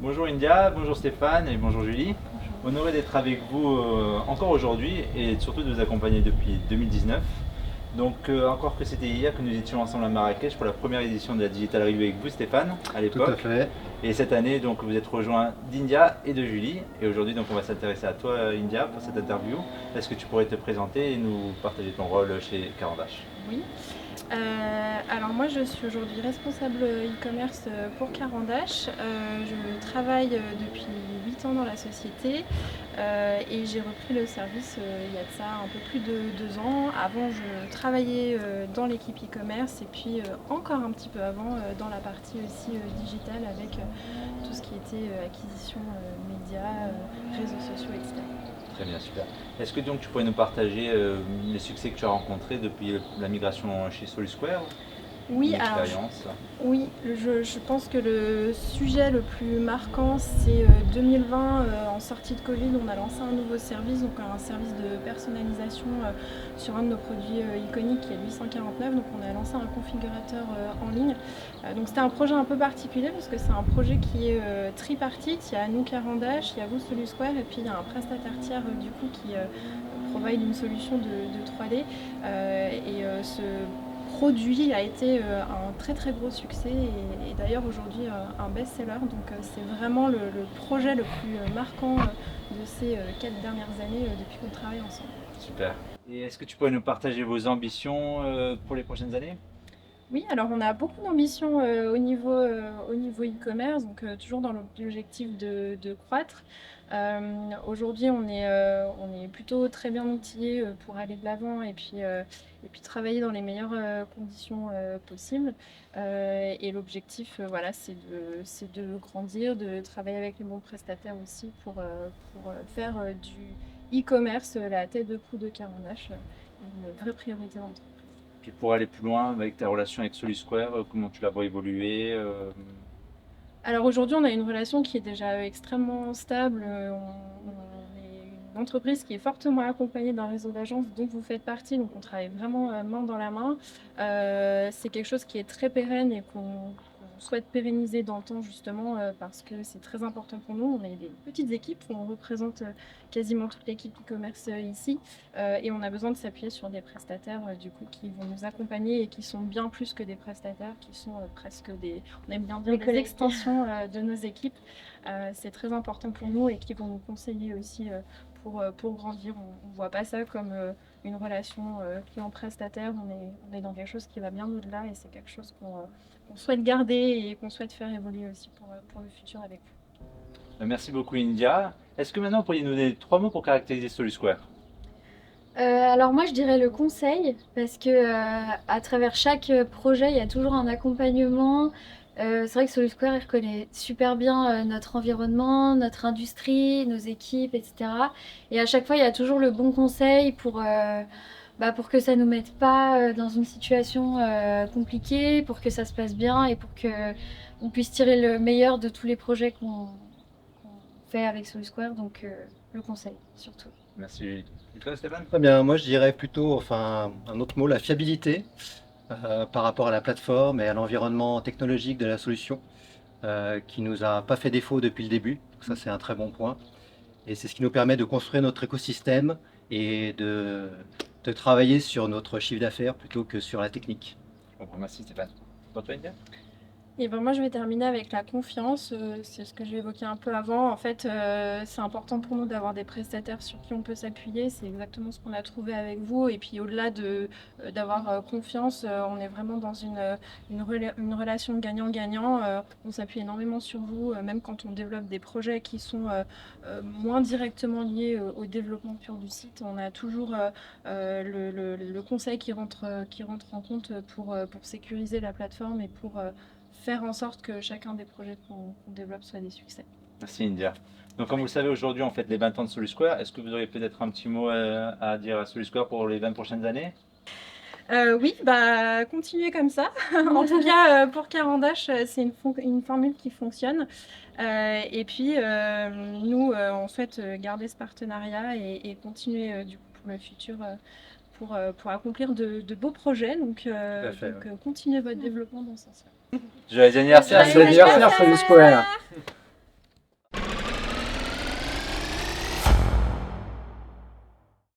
Bonjour India, bonjour Stéphane et bonjour Julie. Honoré d'être avec vous encore aujourd'hui et surtout de vous accompagner depuis 2019. Encore que c'était hier que nous étions ensemble à Marrakech pour la première édition de la Digital Review avec vous Stéphane à Tout à l'époque. fait. Et cette année donc vous êtes rejoint d'India et de Julie. Et aujourd'hui donc on va s'intéresser à toi India pour cette interview. Est-ce que tu pourrais te présenter et nous partager ton rôle chez Carandache? Oui. Alors moi je suis aujourd'hui responsable e-commerce pour Carandache. Je travaille depuis 8 ans dans la société et j'ai repris le service il y a de ça un peu plus de 2 ans. Avant je travaillais dans l'équipe e-commerce et puis encore un petit peu avant dans la partie aussi digitale avec tout ce qui était acquisition médias, réseaux sociaux, etc. Très bien, super. Est-ce que donc tu pourrais nous partager les succès que tu as rencontrés depuis la migration chez SoluSquare? Oui, Une alors expérience. oui, je pense que le sujet le plus marquant, c'est 2020, en sortie de Covid, on a lancé un nouveau service, donc un service de personnalisation sur un de nos produits iconiques qui est le 849. Donc on a lancé un configurateur en ligne. Donc c'était un projet un peu particulier parce que c'est un projet qui est tripartite. Il y a nous Carandache, il y a vous SoluSquare et puis il y a un prestataire tiers du coup qui provide une solution de 3D. Ce produit a été un très très gros succès et d'ailleurs aujourd'hui un best-seller. Donc c'est vraiment le projet le plus marquant de ces 4 dernières années depuis qu'on travaille ensemble. Super. Et est-ce que tu pourrais nous partager vos ambitions pour les prochaines années? Oui, alors on a beaucoup d'ambitions au niveau e-commerce, donc toujours dans l'objectif de croître. Aujourd'hui, on est plutôt très bien outillé pour aller de l'avant et puis travailler dans les meilleures conditions possibles. Et l'objectif, voilà, c'est de grandir, de travailler avec les bons prestataires aussi pour faire du e-commerce la tête de proue de Carandache, une vraie priorité d'entreprise. Puis pour aller plus loin avec ta relation avec SoluSquare, comment tu la vois évoluer Alors aujourd'hui, on a une relation qui est déjà extrêmement stable. On est une entreprise qui est fortement accompagnée d'un réseau d'agences dont vous faites partie, donc on travaille vraiment main dans la main. C'est quelque chose qui est très pérenne et qu'on souhaite pérenniser dans le temps justement parce que c'est très important pour nous. On est des petites équipes, on représente quasiment toute l'équipe e-commerce ici et on a besoin de s'appuyer sur des prestataires du coup qui vont nous accompagner et qui sont bien plus que des prestataires, qui sont presque on aime bien dire des extensions de nos équipes. C'est très important pour nous et qui vont nous conseiller aussi pour grandir. On ne voit pas ça comme une relation client-prestataire. On est dans quelque chose qui va bien au-delà et c'est quelque chose qu'on souhaite garder et qu'on souhaite faire évoluer aussi pour le futur avec vous. Merci beaucoup India. Est-ce que maintenant vous pourriez nous donner 3 mots pour caractériser SoluSquare? Alors moi je dirais le conseil parce que à travers chaque projet il y a toujours un accompagnement. C'est vrai que SoluSquare il reconnaît super bien notre environnement, notre industrie, nos équipes, etc. Et à chaque fois il y a toujours le bon conseil pour que ça nous mette pas dans une situation compliquée, pour que ça se passe bien et pour que on puisse tirer le meilleur de tous les projets qu'on fait avec SoluSquare. Donc le conseil surtout. Merci. Et toi Stéphane? Très bien. Moi, je dirais plutôt, enfin, un autre mot, la fiabilité par rapport à la plateforme et à l'environnement technologique de la solution qui nous a pas fait défaut depuis le début. Donc ça, c'est un très bon point. Et c'est ce qui nous permet de construire notre écosystème et de travailler sur notre chiffre d'affaires plutôt que sur la technique. Bon, merci Stéphane. Pour toi India? Et ben moi, je vais terminer avec la confiance. C'est ce que j'ai évoqué un peu avant. En fait, c'est important pour nous d'avoir des prestataires sur qui on peut s'appuyer. C'est exactement ce qu'on a trouvé avec vous. Et puis au-delà d'avoir confiance, on est vraiment dans une relation gagnant-gagnant. On s'appuie énormément sur vous, même quand on développe des projets qui sont moins directement liés au développement pur du site. On a toujours le conseil qui rentre en compte pour sécuriser la plateforme et pour faire en sorte que chacun des projets qu'on développe soit des succès. Merci India. Donc comme vous le savez aujourd'hui on fête les 20 ans de SoluSquare. Est-ce que vous auriez peut-être un petit mot à dire à SoluSquare pour les 20 prochaines années? Oui, bah continuez comme ça. En tout cas, pour Carandache, c'est une formule qui fonctionne. Et puis, nous, on souhaite garder ce partenariat et continuer du coup pour le futur pour accomplir de beaux projets. Donc, Tout à fait, ouais. continuez votre développement dans ce sens-là. Joyeux anniversaire Joyeux SoluSquare. anniversaire, SoluSquare.